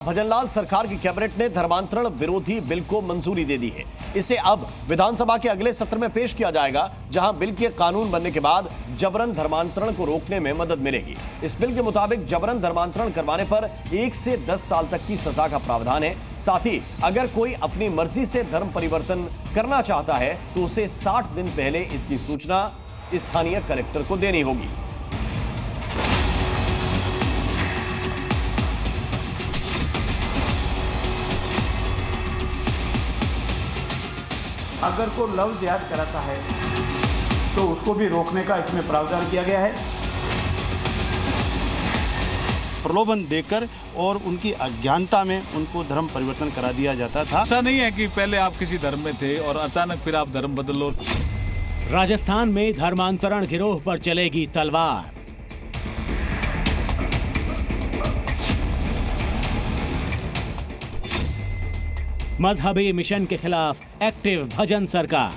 भजनलाल सरकार की कैबिनेट ने धर्मांतरण विरोधी बिल को मंजूरी दे दी है। इसे अब विधानसभा के अगले सत्र में पेश किया जाएगा, जहां बिल के कानून बनने के बाद जबरन धर्मांतरण को रोकने में मदद मिलेगी। इस बिल के मुताबिक जबरन धर्मांतरण करवाने पर 1 से 10 साल तक की सजा का प्रावधान है। साथ ही अगर कोई अपनी मर्जी से धर्म परिवर्तन करना चाहता है तो उसे 60 दिन पहले इसकी सूचना स्थानीय कलेक्टर को देनी होगी। अगर को लव जिहाद कराता है तो उसको भी रोकने का इसमें प्रावधान किया गया है। प्रलोभन देकर और उनकी अज्ञानता में उनको धर्म परिवर्तन करा दिया जाता था। ऐसा नहीं है कि पहले आप किसी धर्म में थे और अचानक फिर आप धर्म बदल लो। राजस्थान में धर्मांतरण गिरोह पर चलेगी तलवार। मजहबी मिशन के खिलाफ एक्टिव भजन सरकार।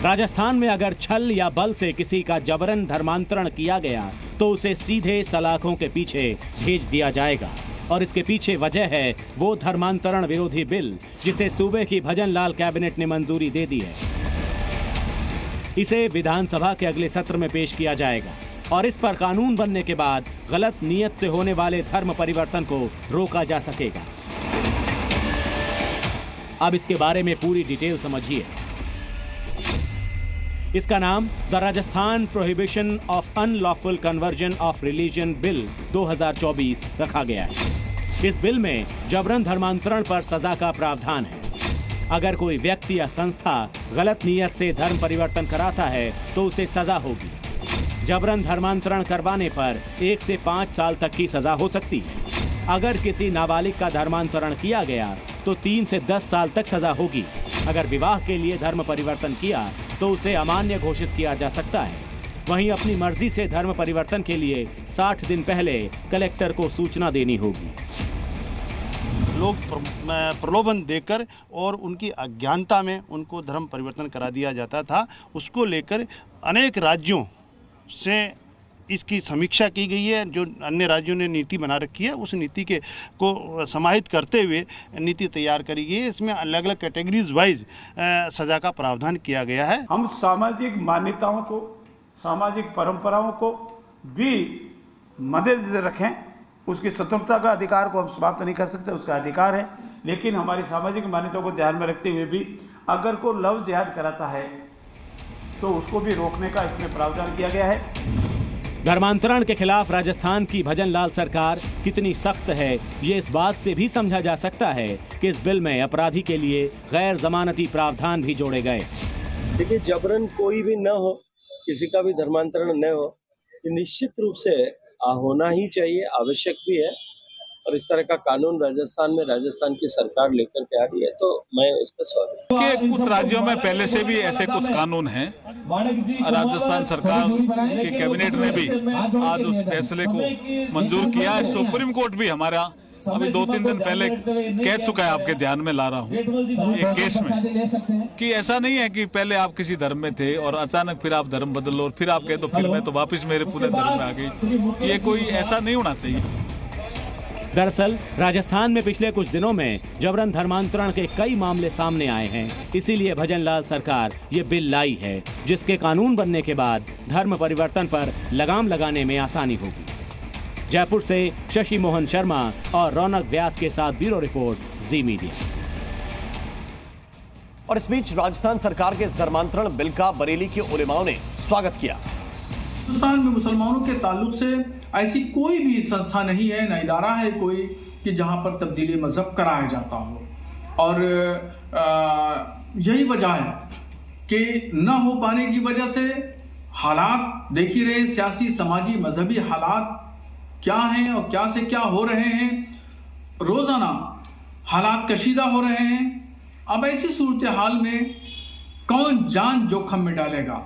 राजस्थान में अगर छल या बल से किसी का जबरन धर्मांतरण किया गया तो उसे सीधे सलाखों के पीछे भेज दिया जाएगा। और इसके पीछे वजह है वो धर्मांतरण विरोधी बिल जिसे सूबे की भजनलाल कैबिनेट ने मंजूरी दे दी है। इसे विधानसभा के अगले सत्र में पेश किया जाएगा और इस पर कानून बनने के बाद गलत नीयत से होने वाले धर्म परिवर्तन को रोका जा सकेगा। अब इसके बारे में पूरी डिटेल समझिए। इसका नाम the Rajasthan prohibition of unlawful conversion of religion bill 2024 रखा गया है। इस बिल में जबरन धर्मांतरण पर सजा का प्रावधान है। अगर कोई व्यक्ति या संस्था गलत नीयत से धर्म परिवर्तन कराता है तो उसे सजा होगी। जबरन धर्मांतरण करवाने पर 1 से 5 साल तक की सजा हो सकती है। अगर किसी नाबालिग का धर्मांतरण किया गया तो 3 से 10 साल तक सजा होगी। अगर विवाह के लिए धर्म परिवर्तन किया तो उसे अमान्य घोषित किया जा सकता है। वहीं अपनी मर्जी से धर्म परिवर्तन के लिए 60 दिन पहले कलेक्टर को सूचना देनी होगी। लोग प्रलोभन देकर और उनकी अज्ञानता में उनको धर्म परिवर्तन करा दिया जाता था। उसको लेकर अनेक राज्यों से इसकी समीक्षा की गई है। जो अन्य राज्यों ने नीति बना रखी है उस नीति को समाहित करते हुए नीति तैयार करी गई है। इसमें अलग अलग कैटेगरीज वाइज सजा का प्रावधान किया गया है। हम सामाजिक मान्यताओं को, सामाजिक परंपराओं को भी मद्देनजर रखें। उसकी स्वतंत्रता का अधिकार को हम समाप्त नहीं कर सकते, उसका अधिकार है। लेकिन हमारी सामाजिक मान्यताओं को ध्यान में रखते हुए भी अगर को लव जिहाद कराता है तो उसको भी रोकने का इसमें प्रावधान किया गया है। धर्मांतरण के खिलाफ राजस्थान की भजनलाल सरकार कितनी सख्त है ये इस बात से भी समझा जा सकता है कि इस बिल में अपराधी के लिए गैर जमानती प्रावधान भी जोड़े गए। देखिए, जबरन कोई भी न हो, किसी का भी धर्मांतरण न हो, निश्चित रूप से होना ही चाहिए, आवश्यक भी है। और इस तरह का कानून राजस्थान की सरकार लेकर के आ रही है तो मैं उसका स्वागत कि कुछ राज्यों में पहले से भी ऐसे कुछ कानून हैं। राजस्थान सरकार की कैबिनेट ने भी आज उस फैसले को मंजूर किया है। सुप्रीम कोर्ट भी हमारा अभी 2-3 दिन पहले कह चुका है, आपके ध्यान में ला रहा हूँ एक केस में, कि ऐसा नहीं है कि पहले आप किसी धर्म में थे और अचानक फिर आप धर्म बदल लो और फिर आप कहे तो फिर मैं तो वापस मेरे पूरे धर्म में आ गई। ये कोई ऐसा नहीं होना चाहिए। दरअसल राजस्थान में पिछले कुछ दिनों में जबरन धर्मांतरण के कई मामले सामने आए हैं। इसीलिए भजनलाल सरकार ये बिल लाई है जिसके कानून बनने के बाद धर्म परिवर्तन पर लगाम लगाने में आसानी होगी। जयपुर से शशि मोहन शर्मा और रौनक व्यास के साथ ब्यूरो रिपोर्ट, जी मीडिया। और इस बीच राजस्थान सरकार के इस धर्मांतरण बिल का बरेली के उलेमाओं ने स्वागत किया। हिंदुस्तान में मुसलमानों के ताल्लुक से ऐसी कोई भी संस्था नहीं है, न इदारा है कोई, कि जहां पर तब्दीली मजहब कराया जाता हो। और यही वजह है कि न हो पाने की वजह से हालात देख ही रहे, सियासी, समाजी, मजहबी हालात क्या हैं और क्या से क्या हो रहे हैं। रोजाना हालात कशीदा हो रहे हैं। अब ऐसी सूरत हाल में कौन जान जोखिम में डालेगा।